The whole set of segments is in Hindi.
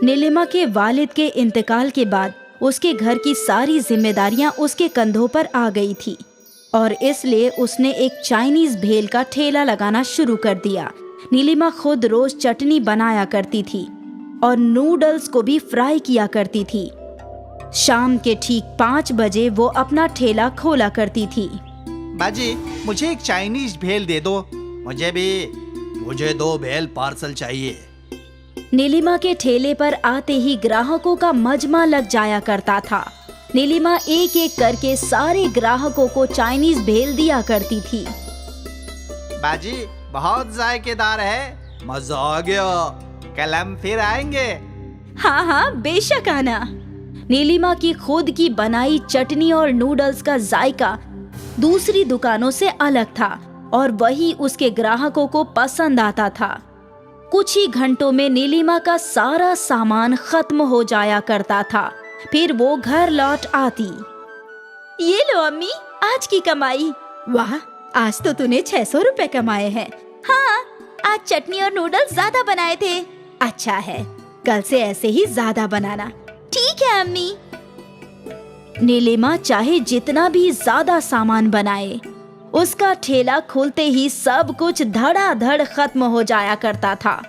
नीलिमा के वालिद के इंतकाल के बाद उसके घर की सारी जिम्मेदारियां उसके कंधों पर आ गई थी और इसलिए उसने एक चाइनीज भेल का ठेला लगाना शुरू कर दिया। नीलिमा खुद रोज चटनी बनाया करती थी और नूडल्स को भी फ्राई किया करती थी। शाम के ठीक 5 बजे वो अपना ठेला खोला करती थी। बाजी, मुझे एक चाइनीज भेल दे दो। मुझे 2 भेल पार्सल चाहिए। नीलिमा के ठेले पर आते ही ग्राहकों का मजमा लग जाया करता था। नीलिमा एक एक करके सारे ग्राहकों को चाइनीज भेल दिया करती थी। बाजी, बहुत जायकेदार है, मजा आ गया। कल हम फिर आएंगे। हाँ हाँ, बेशक आना। नीलिमा की खुद की बनाई चटनी और नूडल्स का जायका दूसरी दुकानों से अलग था और वही उसके ग्राहकों को पसंद आता था। कुछ ही घंटों में नीलिमा का सारा सामान खत्म हो जाया करता था। फिर वो घर लौट आती। ये लो अम्मी, आज की कमाई। वाह, आज तो तूने 600 रुपए कमाए हैं। हाँ, आज चटनी और नूडल्स ज्यादा बनाए थे। अच्छा है, कल से ऐसे ही ज्यादा बनाना। ठीक है अम्मी। नीलिमा चाहे जितना भी ज्यादा सामान बनाए, उसका ठेला खुलते ही सब कुछ धड़ाधड़ खत्म हो जाया करता था।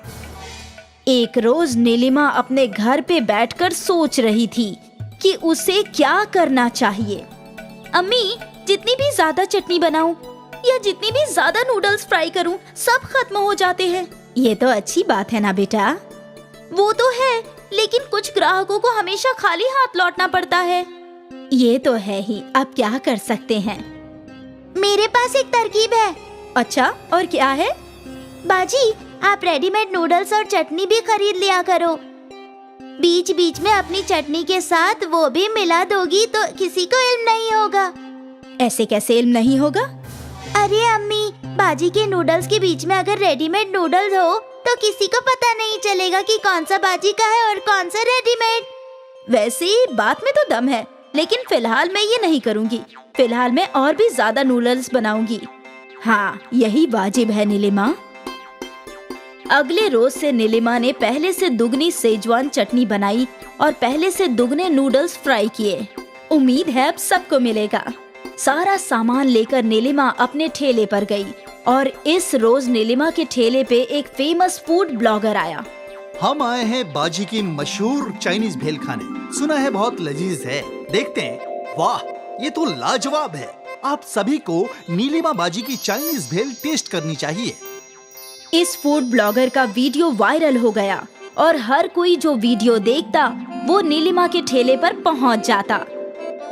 एक रोज नीलिमा अपने घर पे बैठकर सोच रही थी कि उसे क्या करना चाहिए। अम्मी, जितनी भी ज्यादा चटनी बनाऊं या जितनी भी ज्यादा नूडल्स फ्राई करूं, सब खत्म हो जाते हैं। ये तो अच्छी बात है ना बेटा। वो तो है, लेकिन कुछ ग्राहकों को हमेशा खाली हाथ लौटना पड़ता है। ये तो है ही, अब क्या कर सकते हैं। मेरे पास एक तरकीब है। अच्छा, और क्या है? बाजी, आप रेडीमेड नूडल्स और चटनी भी खरीद लिया करो। बीच बीच में अपनी चटनी के साथ वो भी मिला दोगी तो किसी को इल्म नहीं होगा। ऐसे कैसे इल्म नहीं होगा? अरे अम्मी, बाजी के नूडल्स के बीच में अगर रेडीमेड नूडल्स हो तो किसी को पता नहीं चलेगा कि कौन सा बाजी का है और कौन सा रेडीमेड। वैसे बात में तो दम है, लेकिन फिलहाल मैं ये नहीं करूँगी। फिलहाल मैं और भी ज्यादा नूडल्स बनाऊंगी। हाँ, यही वाजिब है नीलिमा। अगले रोज से नीलिमा ने पहले से दुगनी सेजवान चटनी बनाई और पहले से दुगने नूडल्स फ्राई किए। उम्मीद है अब सबको मिलेगा। सारा सामान लेकर नीलिमा अपने ठेले पर गई और इस रोज नीलिमा के ठेले पे एक फेमस फूड ब्लॉगर आया। हम आए हैं बाजी की मशहूर चाइनीज भेल खाने। सुना है बहुत लजीज है। देखते हैं। वाह, ये तो लाजवाब है। आप सभी को नीलिमा बाजी की चाइनीज भेल टेस्ट करनी चाहिए। इस फूड ब्लॉगर का वीडियो वायरल हो गया और हर कोई जो वीडियो देखता वो नीलिमा के ठेले पर पहुंच जाता।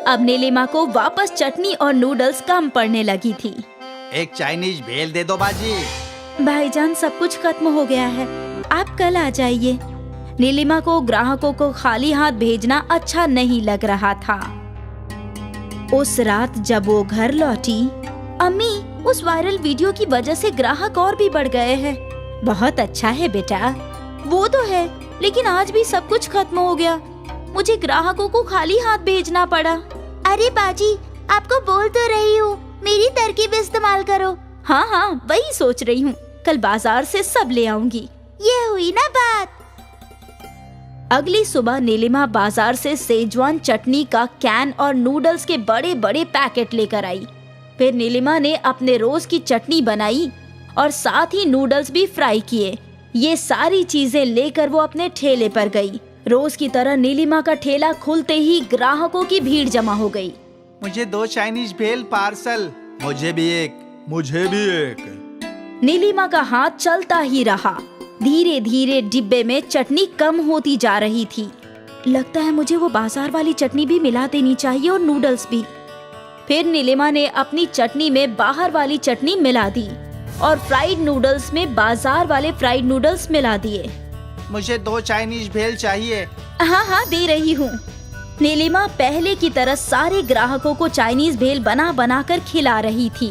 अब नीलिमा को वापस चटनी और नूडल्स कम पड़ने लगी थी। एक चाइनीज भेल दे दो बाजी। भाईजान, सब कुछ खत्म हो गया है, आप कल आ जाइए। नीलिमा को ग्राहकों को खाली हाथ भेजना अच्छा नहीं लग रहा था। उस रात जब वो घर लौटी, अम्मी, उस वायरल वीडियो की वजह से ग्राहक और भी बढ़ गए हैं। बहुत अच्छा है बेटा। वो तो है, लेकिन आज भी सब कुछ खत्म हो गया। मुझे ग्राहकों को खाली हाथ भेजना पड़ा। अरे बाजी, आपको बोल तो रही हूँ, मेरी तरकीब इस्तेमाल करो। हाँ हाँ, वही सोच रही हूँ। कल बाजार से सब ले आऊंगी। ये हुई ना बात। अगली सुबह नीलिमा बाजार से सेजवान चटनी का कैन और नूडल्स के बड़े बड़े पैकेट लेकर आई। फिर नीलिमा ने अपने रोज की चटनी बनाई और साथ ही नूडल्स भी फ्राई किए। ये सारी चीजें लेकर वो अपने ठेले पर गई। रोज की तरह नीलिमा का ठेला खुलते ही ग्राहकों की भीड़ जमा हो गई। मुझे 2 चाइनीज भेल पार्सल। मुझे भी एक। नीलिमा का हाथ चलता ही रहा। धीरे धीरे डिब्बे में चटनी कम होती जा रही थी। लगता है मुझे वो बाजार वाली चटनी भी मिला देनी चाहिए और नूडल्स भी। फिर नीलिमा ने अपनी चटनी में बाहर वाली चटनी मिला दी और फ्राइड नूडल्स में बाजार वाले फ्राइड नूडल्स मिला दिए। मुझे 2 चाइनीज भेल चाहिए। हाँ हाँ, दे रही हूँ। नीलिमा पहले की तरह सारे ग्राहकों को चाइनीज भेल बना बना कर खिला रही थी।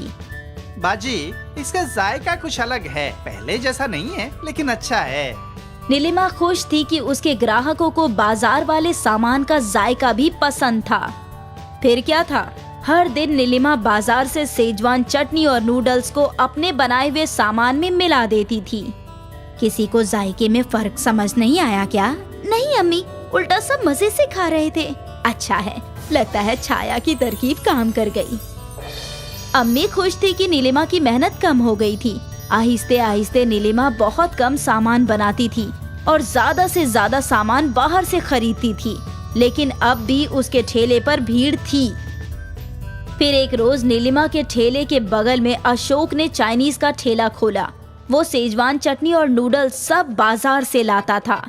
बाजी, इसका जायका कुछ अलग है, पहले जैसा नहीं है, लेकिन अच्छा है। नीलिमा खुश थी कि उसके ग्राहकों को बाजार वाले सामान का जायका भी पसंद था। फिर क्या था, हर दिन नीलिमा बाजार से सेजवान चटनी और नूडल्स को अपने बनाए हुए सामान में मिला देती थी। किसी को जायके में फर्क समझ नहीं आया क्या? नहीं अम्मी, उल्टा सब मजे से खा रहे थे। अच्छा है, लगता है छाया की तरकीब काम कर गई। अम्मी खुश थी कि नीलिमा की मेहनत कम हो गई थी। आहिस्ते आहिस्ते नीलिमा बहुत कम सामान बनाती थी और ज्यादा से ज्यादा सामान बाहर से खरीदती थी, लेकिन अब भी उसके ठेले पर भीड़ थी। फिर एक रोज नीलिमा के ठेले के बगल में अशोक ने चाइनीज का ठेला खोला। वो सेजवान चटनी और नूडल्स सब बाजार से लाता था।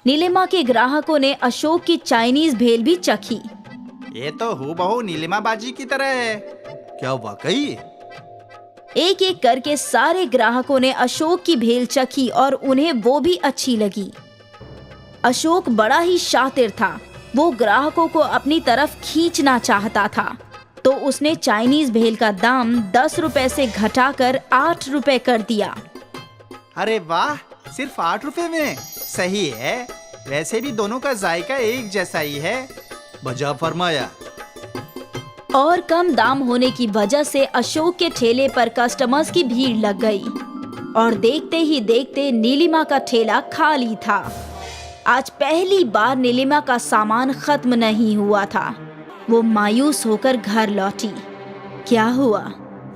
नीलिमा के ग्राहकों ने अशोक की चाइनीज भेल भी चखी। ये तो हूबहू नीलिमा बाजी की तरह है। क्या वाकई? एक एक करके सारे ग्राहकों ने अशोक की भेल चखी और उन्हें वो भी अच्छी लगी। अशोक बड़ा ही शातिर था। वो ग्राहकों को अपनी तरफ खींचना चाहता था, तो उसने चाइनीज भेल का दाम 10 रुपए से घटाकर 8 रुपए कर दिया। अरे वाह, सिर्फ 8 रुपए में? सही है। वैसे भी दोनों का जायका एक जैसा ही है। बजा फरमाया। और कम दाम होने की वजह से अशोक के ठेले पर कस्टमर्स की भीड़ लग गई और देखते ही देखते नीलिमा का ठेला खाली था। आज पहली बार नीलिमा का सामान खत्म नहीं हुआ था। वो मायूस होकर घर लौटी। क्या हुआ?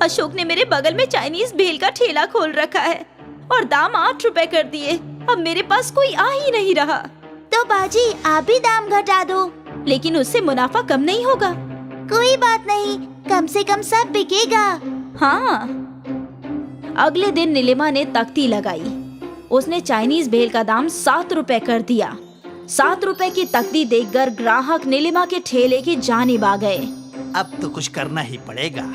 अशोक ने मेरे बगल में चाइनीज भेल का ठेला खोल रखा है और दाम 8 रुपए कर दिए। अब मेरे पास कोई आ ही नहीं रहा। तो बाजी, आप भी दाम घटा दो। लेकिन उससे मुनाफा कम नहीं होगा। कोई बात नहीं, कम से कम सब बिकेगा। हाँ। अगले दिन नीलिमा ने तख्ती लगाई। उसने चाइनीज भेल का दाम 7 रुपए कर दिया। 7 रुपए की तख्ती देखकर ग्राहक नीलिमा के ठेले की जानिब आ गए। अब तो कुछ करना ही पड़ेगा।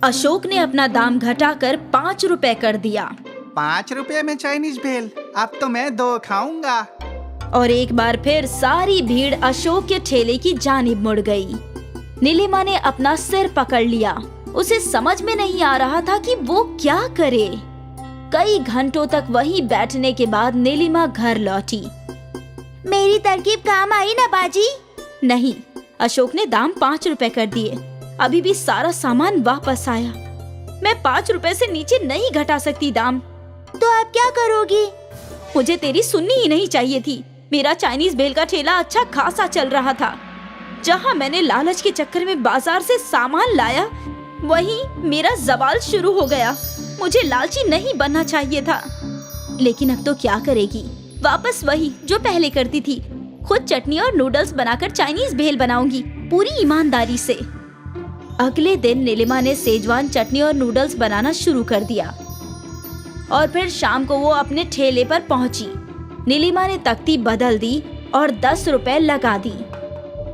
अशोक ने अपना दाम घटाकर 5 रुपए कर दिया। 5 रुपए में चाइनीज भेल? अब तो मैं 2 खाऊंगा। और एक बार फिर सारी भीड़ अशोक के ठेले की जानिब मुड़ गई। नीलिमा ने अपना सिर पकड़ लिया। उसे समझ में नहीं आ रहा था कि वो क्या करे। कई घंटों तक वहीं बैठने के बाद नीलिमा घर लौटी। मेरी तरकीब काम आई ना बाजी? नहीं, अशोक ने दाम 5 रुपए कर दिए। अभी भी सारा सामान वापस आया। मैं 5 रुपए से नीचे नहीं घटा सकती दाम। तो आप क्या करोगी? मुझे तेरी सुननी ही नहीं चाहिए थी। मेरा चाइनीज भेल का ठेला अच्छा खासा चल रहा था। जहाँ मैंने लालच के चक्कर में बाजार से सामान लाया, वहीं मेरा जवाल शुरू हो गया। मुझे लालची नहीं बनना चाहिए था। लेकिन अब तो क्या करेगी? वापस वही जो पहले करती थी। खुद चटनी और नूडल्स बनाकर चाइनीज भेल बनाऊंगी, पूरी ईमानदारी से। अगले दिन नीलिमा ने सेजवान चटनी और नूडल्स बनाना शुरू कर दिया और फिर शाम को वो अपने ठेले पर पहुंची। नीलिमा ने तख्ती बदल दी और 10 रुपए लगा दी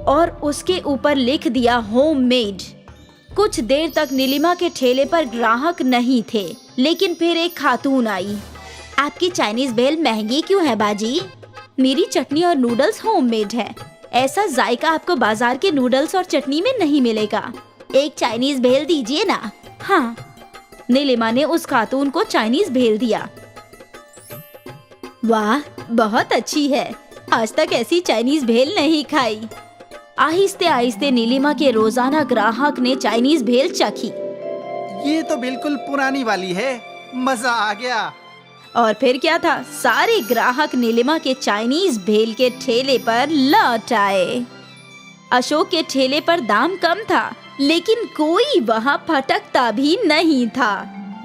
और उसके ऊपर लिख दिया होममेड। कुछ देर तक नीलिमा के ठेले पर ग्राहक नहीं थे, लेकिन फिर एक खातून आई। आपकी चाइनीज भेल महंगी क्यों है बाजी? मेरी चटनी और नूडल्स होममेड है। ऐसा जायका आपको बाजार के नूडल्स और चटनी में नहीं मिलेगा। एक चाइनीज भेल दीजिए ना। हाँ। नीलिमा ने उस खातून को चाइनीज भेल दिया। वाह, बहुत अच्छी है। आज तक ऐसी चाइनीज भेल नहीं खाई। आहिस्ते आहिस्ते नीलिमा के रोजाना ग्राहक ने चाइनीज भेल चखी। ये तो बिल्कुल पुरानी वाली है। मजा आ गया। और फिर क्या था, सारे ग्राहक नीलिमा के चाइनीज भेल के ठेले पर लौट आए। अशोक के ठेले पर दाम कम था, लेकिन कोई वहाँ फटकता भी नहीं था।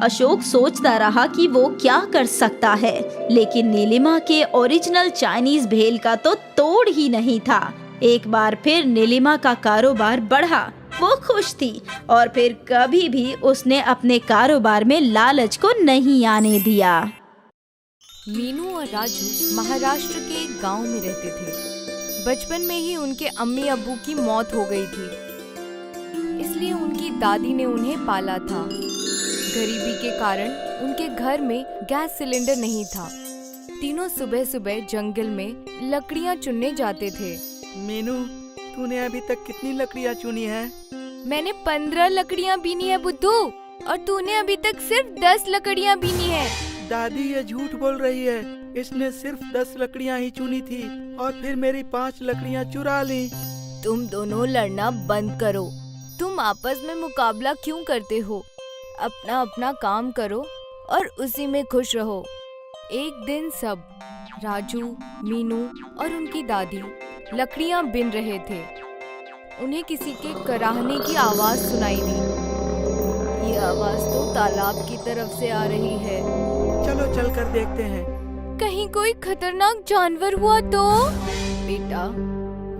अशोक सोचता रहा कि वो क्या कर सकता है, लेकिन नीलिमा के ओरिजिनल चाइनीज भेल का तो तोड़ ही नहीं था। एक बार फिर नीलिमा का कारोबार बढ़ा। वो खुश थी और फिर कभी भी उसने अपने कारोबार में लालच को नहीं आने दिया। मीनू और राजू महाराष्ट्र के एक गांव में रहते थे। बचपन में ही उनके अम्मी अब्बू की मौत हो गई थी, इसलिए उनकी दादी ने उन्हें पाला था। गरीबी के कारण उनके घर में गैस सिलेंडर नहीं था। तीनों सुबह सुबह जंगल में लकड़ियाँ चुनने जाते थे। मीनू, तूने अभी तक कितनी लकड़ियाँ चुनी है? मैंने 15 लकड़ियाँ बीनी है बुद्धू, और तूने अभी तक सिर्फ 10 लकड़ियाँ बीनी है। दादी ये झूठ बोल रही है। इसने सिर्फ 10 लकड़ियाँ ही चुनी थी और फिर मेरी 5 लकड़ियाँ चुरा ली। तुम दोनों लड़ना बंद करो। तुम आपस में मुकाबला क्यों करते हो? अपना अपना काम करो और उसी में खुश रहो। एक दिन सब राजू, मीनू और उनकी दादी लकड़ियां बिन रहे थे। उन्हें किसी के कराहने की आवाज सुनाई दी। ये आवाज तो तालाब की तरफ से आ रही है। चलो चल कर देखते हैं। कहीं कोई खतरनाक जानवर हुआ तो? बेटा,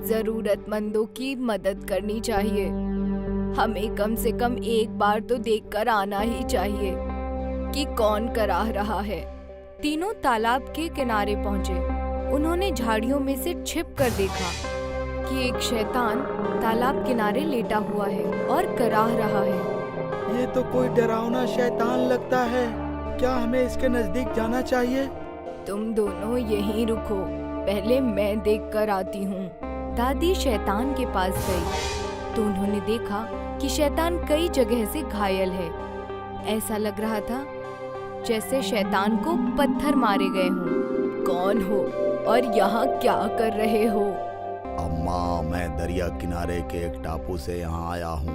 जरूरतमंदों की मदद करनी चाहिए। हमें कम से कम एक बार तो देखकर आना ही चाहिए कि कौन कराह रहा है। तीनों तालाब के किनारे पहुंचे। उन्होंने झाड़ियों में से छिप कर देखा कि एक शैतान तालाब किनारे लेटा हुआ है और कराह रहा है। ये तो कोई डरावना शैतान लगता है। क्या हमें इसके नजदीक जाना चाहिए? तुम दोनों यहीं रुको, पहले मैं देख कर आती हूँ। दादी शैतान के पास गई तो उन्होंने देखा कि शैतान कई जगह से घायल है। ऐसा लग रहा था जैसे शैतान को पत्थर मारे गए हों। कौन हो और यहाँ क्या कर रहे हो? अम्मा, मैं दरिया किनारे के एक टापू से यहाँ आया हूँ।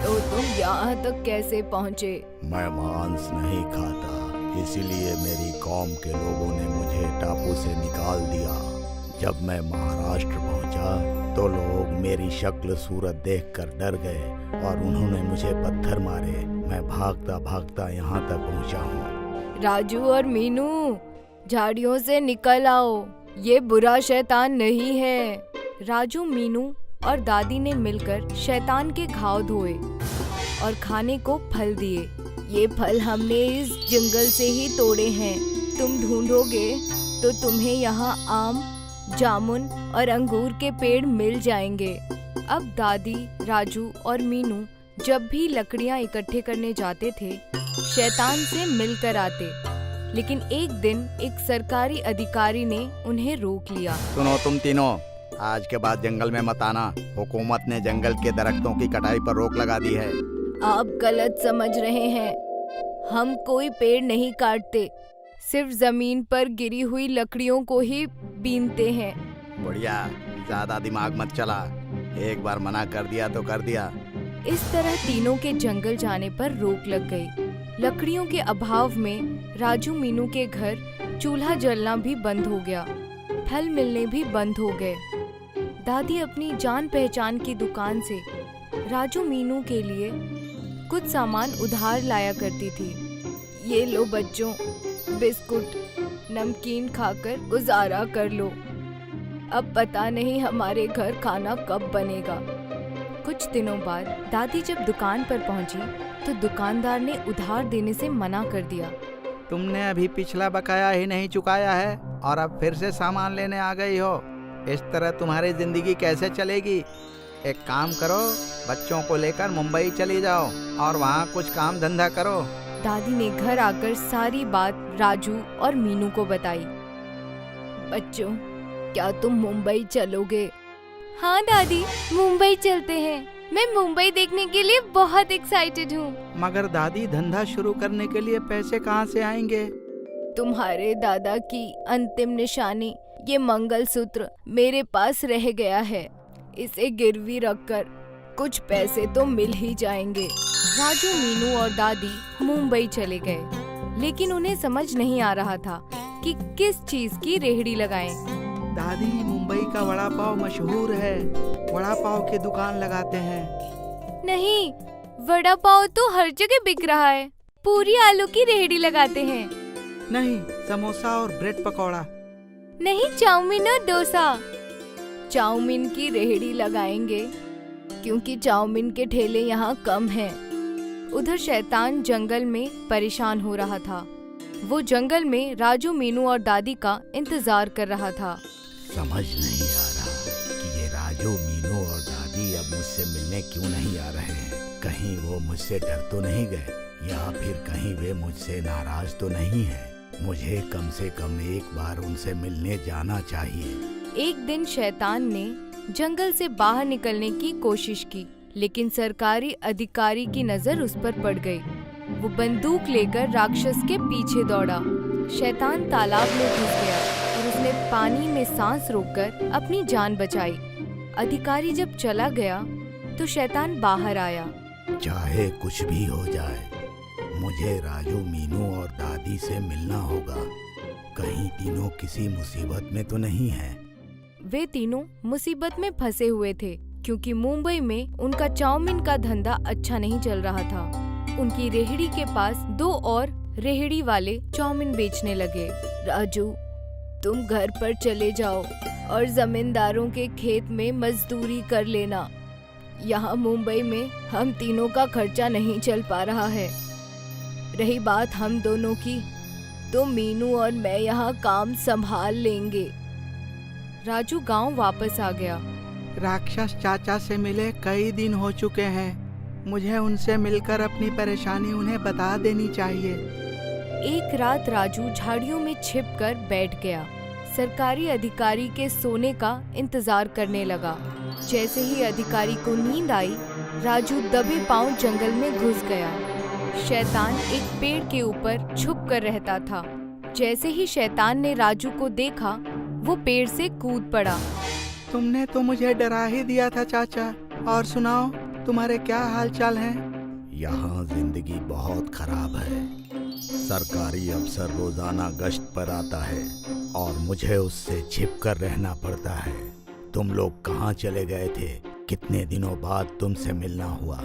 तो तुम यहाँ तक कैसे पहुँचे? मैं मांस नहीं खाता, इसीलिए मेरी कौम के लोगों ने मुझे टापू से निकाल दिया। जब मैं महाराष्ट्र पहुँचा तो लोग मेरी शक्ल सूरत देखकर डर गए और उन्होंने मुझे पत्थर मारे। मैं भागता भागता यहाँ तक पहुँचा हूँ। राजू और मीनू, झाड़ियों से निकल आओ, ये बुरा शैतान नहीं है। राजू, मीनू और दादी ने मिलकर शैतान के घाव धोए और खाने को फल दिए। ये फल हमने इस जंगल से ही तोड़े हैं। तुम ढूंढोगे तो तुम्हें यहाँ आम, जामुन और अंगूर के पेड़ मिल जाएंगे। अब दादी, राजू और मीनू जब भी लकड़ियाँ इकट्ठे करने जाते थे, शैतान से मिलकर आते। लेकिन एक दिन एक सरकारी अधिकारी ने उन्हें रोक लिया। सुनो तुम तीनों, आज के बाद जंगल में मत आना। हुकूमत ने जंगल के दरख्तों की कटाई पर रोक लगा दी है। आप गलत समझ रहे हैं। हम कोई पेड़ नहीं काटते, सिर्फ जमीन पर गिरी हुई लकड़ियों को ही बीनते हैं। बढ़िया, ज्यादा दिमाग मत चला। एक बार मना कर दिया तो कर दिया। इस तरह तीनों के जंगल जाने पर रोक लग गई। लकड़ियों के अभाव में राजू, मीनू के घर चूल्हा जलना भी बंद हो गया, फल मिलने भी बंद हो गए। दादी अपनी जान पहचान की दुकान से राजू, मीनू के लिए कुछ सामान उधार लाया करती थी। ये लो बच्चों, बिस्कुट, नमकीन खाकर गुजारा कर लो। अब पता नहीं हमारे घर खाना कब बनेगा। कुछ दिनों बाद दादी जब दुकान पर पहुंची तो दुकानदार ने उधार देने से मना कर दिया। तुमने अभी पिछला बकाया ही नहीं चुकाया है और अब फिर से सामान लेने आ गई हो। इस तरह तुम्हारी जिंदगी कैसे चलेगी? एक काम करो, बच्चों को लेकर मुंबई चली जाओ और वहाँ कुछ काम धंधा करो। दादी ने घर आकर सारी बात राजू और मीनू को बताई। बच्चों, क्या तुम मुंबई चलोगे? हाँ दादी, मुंबई चलते हैं। मैं मुंबई देखने के लिए बहुत एक्साइटेड हूँ। मगर दादी, धंधा शुरू करने के लिए पैसे कहाँ से आएंगे? तुम्हारे दादा की अंतिम निशानी ये मंगलसूत्र मेरे पास रह गया है। इसे गिरवी रखकर कुछ पैसे तो मिल ही जाएंगे। राजू, मीनू और दादी मुंबई चले गए, लेकिन उन्हें समझ नहीं आ रहा था कि किस चीज की रेहड़ी लगाएं। दादी, मुंबई का वड़ा पाव मशहूर है। वड़ा पाव की दुकान लगाते हैं। नहीं, वड़ा पाव तो हर जगह बिक रहा है। पूरी आलू की रेहड़ी लगाते हैं। नहीं, समोसा और ब्रेड पकौड़ा। नहीं, चाउमीन और डोसा। चाउमीन की रेहड़ी लगाएंगे क्योंकि चाउमीन के ठेले यहाँ कम हैं। उधर शैतान जंगल में परेशान हो रहा था। वो जंगल में राजू, मीनू और दादी का इंतजार कर रहा था। समझ नहीं आ रहा कि ये राजू, मीनू और दादी अब मुझसे मिलने क्यों नहीं आ रहे हैं। कहीं वो मुझसे डर तो नहीं गए या फिर कहीं वे मुझसे नाराज तो नहीं है। मुझे कम से कम एक बार उनसे मिलने जाना चाहिए। एक दिन शैतान ने जंगल से बाहर निकलने की कोशिश की, लेकिन सरकारी अधिकारी की नजर उस पर पड़ गई। वो बंदूक लेकर राक्षस के पीछे दौड़ा। शैतान तालाब में घुस गया और उसने पानी में सांस रोककर अपनी जान बचाई। अधिकारी जब चला गया तो शैतान बाहर आया। चाहे कुछ भी हो जाए, मुझे राजू, मीनू और दादी से मिलना होगा। कहीं तीनों किसी मुसीबत में तो नहीं हैं? वे तीनों मुसीबत में फंसे हुए थे क्योंकि मुंबई में उनका चाउमीन का धंधा अच्छा नहीं चल रहा था। उनकी रेहड़ी के पास 2 और रेहड़ी वाले चाउमीन बेचने लगे। राजू, तुम घर पर चले जाओ और जमींदारों के खेत में मजदूरी कर लेना। यहाँ मुंबई में हम तीनों का खर्चा नहीं चल पा रहा है। रही बात हम दोनों की, तो मीनू और मैं यहाँ काम संभाल लेंगे। राजू गांव वापस आ गया। राक्षस चाचा से मिले कई दिन हो चुके हैं। मुझे उनसे मिलकर अपनी परेशानी उन्हें बता देनी चाहिए। एक रात राजू झाड़ियों में छिपकर बैठ गया। सरकारी अधिकारी के सोने का इंतजार करने लगा। जैसे ही अधिकारी को नींद आई, राजू दबे पांव जंगल में घुस गया। शैतान एक पेड़ के ऊपर छुप कर रहता था। जैसे ही शैतान ने राजू को देखा, वो पेड़ से कूद पड़ा। तुमने तो मुझे डरा ही दिया था चाचा। और सुनाओ, तुम्हारे क्या हाल चाल हैं? यहाँ जिंदगी बहुत खराब है। सरकारी अफसर रोजाना गश्त पर आता है और मुझे उससे छिपकर रहना पड़ता है। तुम लोग कहाँ चले गए थे? कितने दिनों बाद तुमसे मिलना हुआ?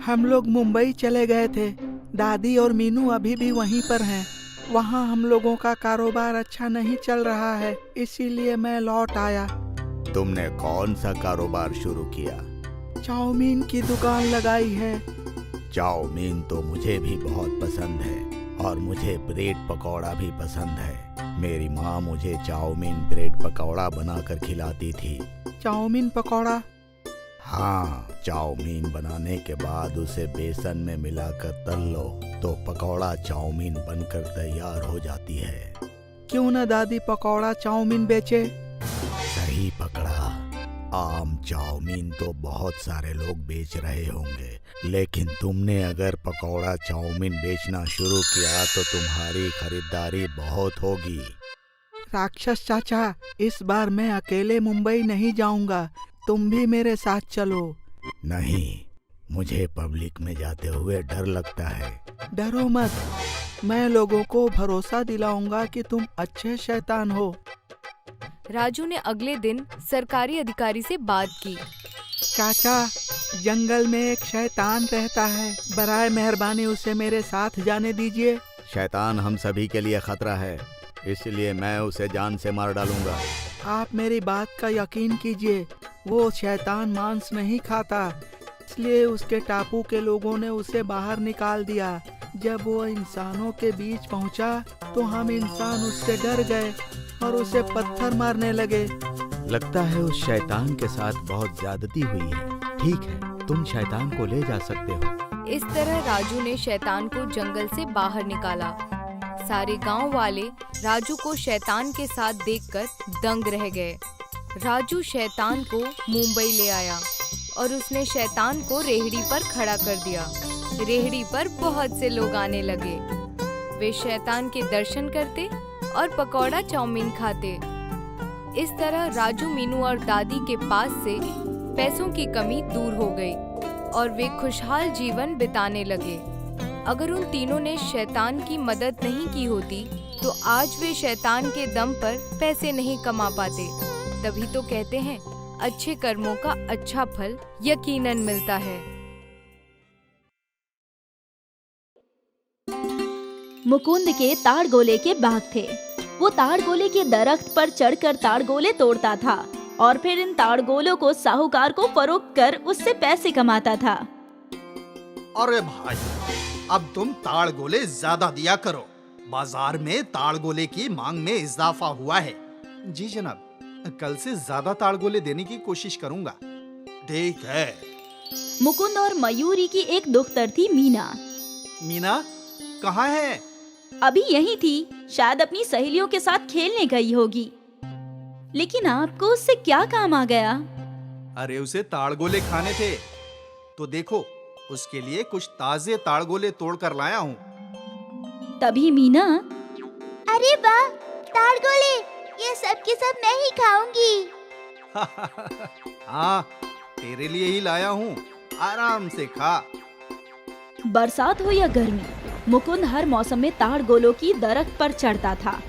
हम लोग मुंबई चले गए थे। दादी और मीनू अभी भी वहीं पर हैं। वहाँ हम लोगों का कारोबार अच्छा नहीं चल रहा है, इसीलिए मैं लौट आया। तुमने कौन सा कारोबार शुरू किया? चाउमीन की दुकान लगाई है। चाउमीन तो मुझे भी बहुत पसंद है और मुझे ब्रेड पकौड़ा भी पसंद है। मेरी माँ मुझे चाउमीन ब्रेड पकौड़ा बनाकर खिलाती थी। चाउमीन पकौड़ा? हाँ, चाउमीन बनाने के बाद उसे बेसन में मिलाकर तल लो तो पकौड़ा चाउमीन बनकर तैयार हो जाती है। क्यों न दादी पकौड़ा चाउमीन बेचे? सही पकड़ा। आम चाउमीन तो बहुत सारे लोग बेच रहे होंगे, लेकिन तुमने अगर पकौड़ा चाउमीन बेचना शुरू किया तो तुम्हारी खरीदारी बहुत होगी। राक्षस चाचा, इस बार मैं अकेले मुंबई नहीं जाऊंगा। तुम भी मेरे साथ चलो। नहीं, मुझे पब्लिक में जाते हुए डर लगता है। डरो मत, मैं लोगों को भरोसा दिलाऊंगा कि तुम अच्छे शैतान हो। राजू ने अगले दिन सरकारी अधिकारी से बात की। चाचा, जंगल में एक शैतान रहता है। बराए मेहरबानी उसे मेरे साथ जाने दीजिए। शैतान हम सभी के लिए खतरा है, इसलिए मैं उसे जान से मार डालूंगा। आप मेरी बात का यकीन कीजिए। वो शैतान मांस नहीं खाता, इसलिए उसके टापू के लोगों ने उसे बाहर निकाल दिया। जब वो इंसानों के बीच पहुंचा तो हम इंसान उससे डर गए और उसे पत्थर मारने लगे। लगता है उस शैतान के साथ बहुत ज्यादती हुई है। ठीक है, तुम शैतान को ले जा सकते हो। इस तरह राजू ने शैतान को जंगल से बाहर निकाला। सारे गांव वाले राजू को शैतान के साथ देखकर दंग रह गए। राजू शैतान को मुंबई ले आया और उसने शैतान को रेहड़ी पर खड़ा कर दिया। रेहड़ी पर बहुत से लोग आने लगे। वे शैतान के दर्शन करते और पकौड़ा चाउमीन खाते। इस तरह राजू, मीनू और दादी के पास से पैसों की कमी दूर हो गई और वे खुशहाल जीवन बिताने लगे। अगर उन तीनों ने शैतान की मदद नहीं की होती तो आज वे शैतान के दम पर पैसे नहीं कमा पाते। तभी तो कहते हैं, अच्छे कर्मों का अच्छा फल यकीनन मिलता है। मुकुंद के ताड़गोले के बाग थे। वो ताड़गोले के दरख्त पर चढ़कर ताड़गोले तोड़ता था और फिर इन ताड़गोलों को साहूकार को फरोख्त कर उससे पैसे कमाता था। अरे भाई, अब तुम ताड़गोले ज्यादा दिया करो। बाजार में ताड़गोले की मांग में इजाफा हुआ है। जी जनाब, कल से ज्यादा ताड़गोले देने की कोशिश करूंगा। ठीक है। मुकुंद और मयूरी की एक दुख्तर थी, मीना। मीना कहाँ है? अभी यही थी, शायद अपनी सहेलियों के साथ खेलने गई होगी। लेकिन आपको उससे क्या काम आ गया? अरे उसे ताड़गोले खाने थे, तो देखो उसके लिए कुछ ताजे ताड़गोले तोड़ कर लाया हूँ। तभी मीना, अरे वाह, ताड़गोले, ये सब के सब मैं ही खाऊंगी। हाँ, तेरे लिए ही लाया हूँ, आराम से खा। बरसात हो या गर्मी, मुकुंद हर मौसम में ताड़ गोलों की दरख्त पर चढ़ता था।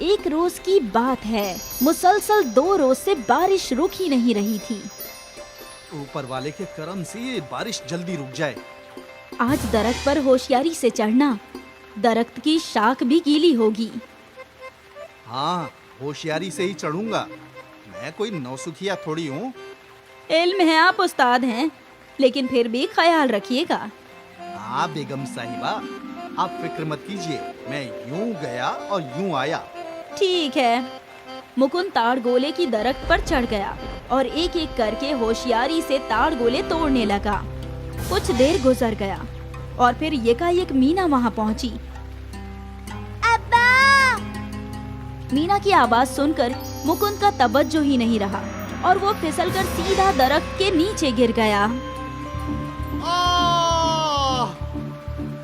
एक रोज की बात है, मुसलसल 2 रोज से बारिश रुक ही नहीं रही थी। ऊपर वाले के करम से ये बारिश जल्दी रुक जाए। आज दरख्त पर होशियारी से चढ़ना, दरख्त की शाख भी गीली होगी। हाँ, होशियारी से ही चढ़ूंगा। मैं कोई नौसुखिया थोड़ी हूँ। इल्म है आप उस्ताद हैं, लेकिन फिर भी ख्याल रखिएगा। हाँ बेगम साहिबा, आप फिक्र मत कीजिए, मैं यूं गया और यूं आया। ठीक है। मुकुंद ताड़ गोले की दरख्त पर चढ़ गया और एक एक करके होशियारी से ताड़ गोले तोड़ने लगा। कुछ देर गुजर गया और फिर एकाएक मीना वहाँ पहुँची। अब्बा! मीना की आवाज सुनकर मुकुंद का तवज्जो ही नहीं रहा और वो फिसलकर सीधा दरख्त के नीचे गिर गया।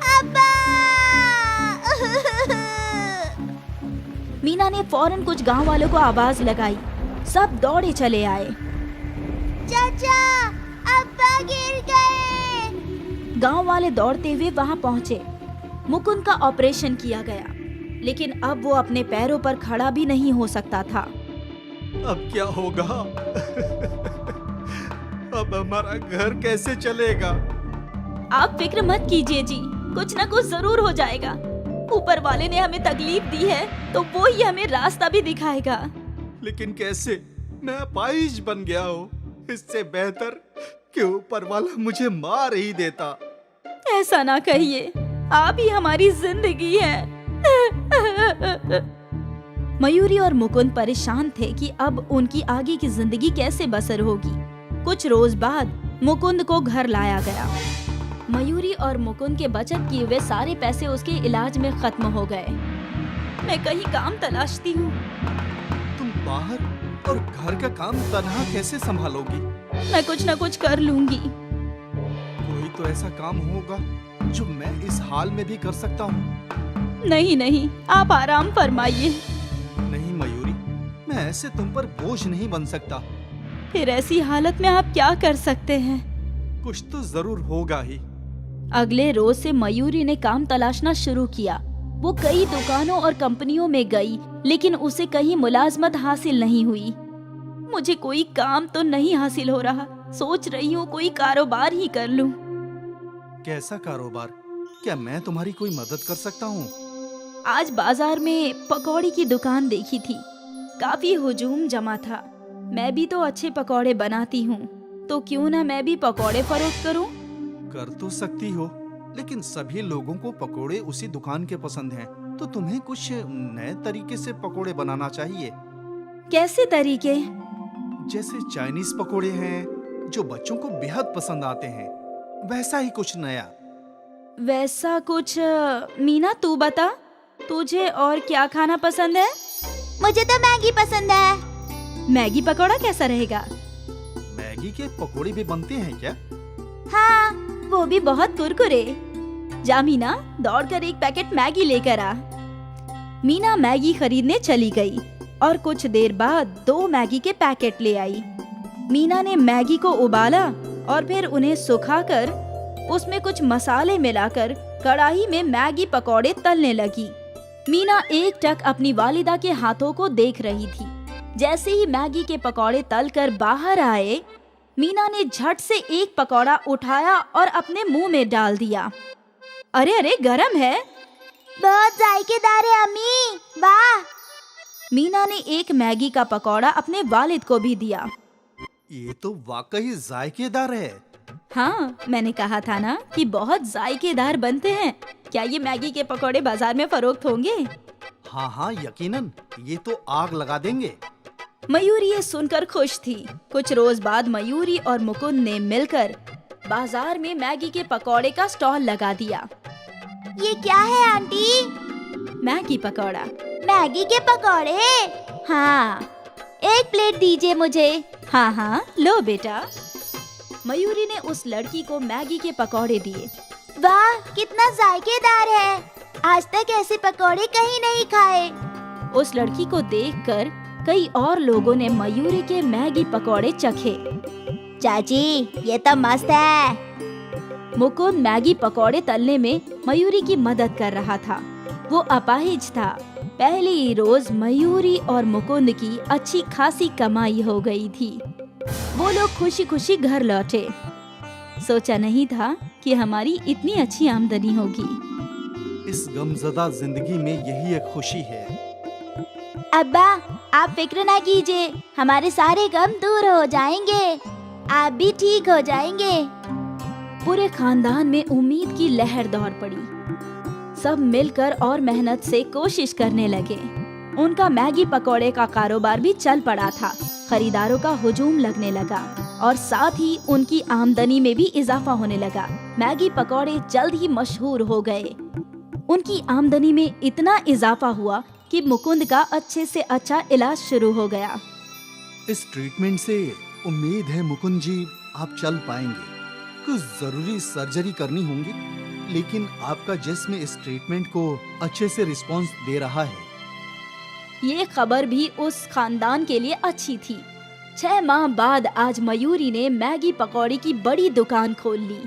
अब्बा! मीना ने फौरन कुछ गांव वालों को आवाज लगाई। सब दौड़े चले आए। चाचा, अब्बा गिर गए। गांव वाले दौड़ते हुए वहां पहुंचे। मुकुंद का ऑपरेशन किया गया, लेकिन अब वो अपने पैरों पर खड़ा भी नहीं हो सकता था। अब क्या होगा? अब हमारा घर कैसे चलेगा? आप फिक्र मत कीजिए जी, कुछ न कुछ जरूर हो जाएगा। ऊपर वाले ने हमें तकलीफ दी है तो वो ही हमें रास्ता भी दिखाएगा। लेकिन कैसे? मैं अपाहिज बन गया हूँ। इससे बेहतर कि ऊपर वाला मुझे मार ही देता। ऐसा ना कहिए, आप ही हमारी जिंदगी है। मयूरी और मुकुंद परेशान थे कि अब उनकी आगे की जिंदगी कैसे बसर होगी। कुछ रोज बाद मुकुंद को घर लाया गया। मयूरी और मुकुंद के बचत किए हुए सारे पैसे उसके इलाज में खत्म हो गए। मैं कहीं काम तलाशती हूँ। तुम बाहर और घर का काम तनहा कैसे संभालोगी? मैं कुछ न कुछ कर लूंगी। कोई तो ऐसा काम होगा जो मैं इस हाल में भी कर सकता हूँ। नहीं नहीं, आप आराम फरमाइए। नहीं मयूरी, मैं ऐसे तुम पर बोझ नहीं बन सकता। फिर ऐसी हालत में आप क्या कर सकते हैं? कुछ तो जरूर होगा ही। अगले रोज से मयूरी ने काम तलाशना शुरू किया। वो कई दुकानों और कंपनियों में गई, लेकिन उसे कहीं मुलाजमत हासिल नहीं हुई। मुझे कोई काम तो नहीं हासिल हो रहा। सोच रही हूँ कोई कारोबार ही कर लूं। कैसा कारोबार? क्या मैं तुम्हारी कोई मदद कर सकता हूँ? आज बाजार में पकौड़ी की दुकान देखी थी। काफी हुजूम जमा था। मैं भी तो अच्छे पकौड़े बनाती हूँ, तो क्यों ना मैं भी पकौड़े फरोख्त करूँ। कर तो सकती हो, लेकिन सभी लोगों को पकोड़े उसी दुकान के पसंद हैं, तो तुम्हें कुछ नए तरीके से पकोड़े बनाना चाहिए। कैसे तरीके? जैसे चाइनीज पकोड़े हैं जो बच्चों को बेहद पसंद आते हैं, वैसा ही कुछ नया। वैसा कुछ? मीना तू बता, तुझे और क्या खाना पसंद है? मुझे तो मैगी पसंद है। मैगी पकौड़ा कैसा रहेगा? मैगी के पकोड़े भी बनते हैं क्या? हाँ, वो भी बहुत कुरकुरे। जा मीना, दौड़कर एक पैकेट मैगी लेकर आ। मीना मैगी खरीदने चली गई और कुछ देर बाद 2 मैगी के पैकेट ले आई। मीना ने मैगी को उबाला और फिर उन्हें सुखाकर उसमें कुछ मसाले मिलाकर कढ़ाई में मैगी पकौड़े तलने लगी। मीना एकटक अपनी वालिदा के हाथों को देख रही थी। जैसे ही मैगी के पकौड़े तलकर बाहर आए, मीना ने झट से एक पकौड़ा उठाया और अपने मुंह में डाल दिया। अरे अरे, गरम है। बहुत जायकेदार है अम्मी, वाह। मीना ने एक मैगी का पकौड़ा अपने वालिद को भी दिया। ये तो वाकई जायकेदार है। हाँ, मैंने कहा था ना कि बहुत जायकेदार बनते हैं। क्या ये मैगी के पकौड़े बाजार में फरोख्त होंगे? हाँ हाँ, यकीनन, ये तो आग लगा देंगे। मयूरी ये सुनकर खुश थी। कुछ रोज बाद मयूरी और मुकुंद ने मिलकर बाजार में मैगी के पकौड़े का स्टॉल लगा दिया। ये क्या है आंटी? मैगी पकौड़ा। मैगी के पकौड़े? हाँ, 1 प्लेट दीजिए मुझे। हाँ हाँ, लो बेटा। मयूरी ने उस लड़की को मैगी के पकौड़े दिए। वाह, कितना जायकेदार है। आज तक ऐसे पकौड़े कहीं नहीं खाए। उस लड़की को देखकर कई और लोगों ने मयूरी के मैगी पकौड़े चखे। चाची, ये तो मस्त है। मुकुंद मैगी पकौड़े तलने में मयूरी की मदद कर रहा था। वो अपाहिज था। पहले ही रोज मयूरी और मुकुंद की अच्छी खासी कमाई हो गई थी। वो लोग खुशी खुशी घर लौटे। सोचा नहीं था कि हमारी इतनी अच्छी आमदनी होगी। इस गमज़दा जिंदगी में यही एक खुशी है। अब्बा, आप फिक्र ना कीजिए, हमारे सारे गम दूर हो जाएंगे। आप भी ठीक हो जाएंगे। पूरे खानदान में उम्मीद की लहर दौड़ पड़ी। सब मिलकर और मेहनत से कोशिश करने लगे। उनका मैगी पकौड़े का कारोबार भी चल पड़ा था। खरीदारों का हुजूम लगने लगा और साथ ही उनकी आमदनी में भी इजाफा होने लगा। मैगी पकौड़े जल्द ही मशहूर हो गए। उनकी आमदनी में इतना इजाफा हुआ कि मुकुंद का अच्छे से अच्छा इलाज शुरू हो गया। इस ट्रीटमेंट से उम्मीद है मुकुंद जी आप चल पाएंगे। कुछ जरूरी सर्जरी करनी होंगी, लेकिन आपका जिस्म इस ट्रीटमेंट को अच्छे से रिस्पॉन्स दे रहा है। ये खबर भी उस खानदान के लिए अच्छी थी। 6 माह बाद आज मयूरी ने मैगी पकौड़ी की बड़ी दुकान खोल ली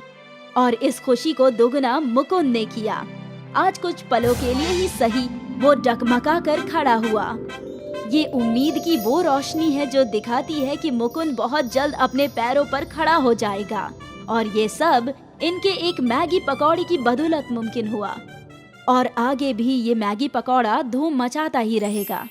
और इस खुशी को दोगुना मुकुंद ने किया। आज कुछ पलों के लिए ही सही, वो डगमगा कर खड़ा हुआ। ये उम्मीद की वो रोशनी है जो दिखाती है कि मुकुंद बहुत जल्द अपने पैरों पर खड़ा हो जाएगा। और ये सब इनके एक मैगी पकौड़ी की बदौलत मुमकिन हुआ। और आगे भी ये मैगी पकौड़ा धूम मचाता ही रहेगा।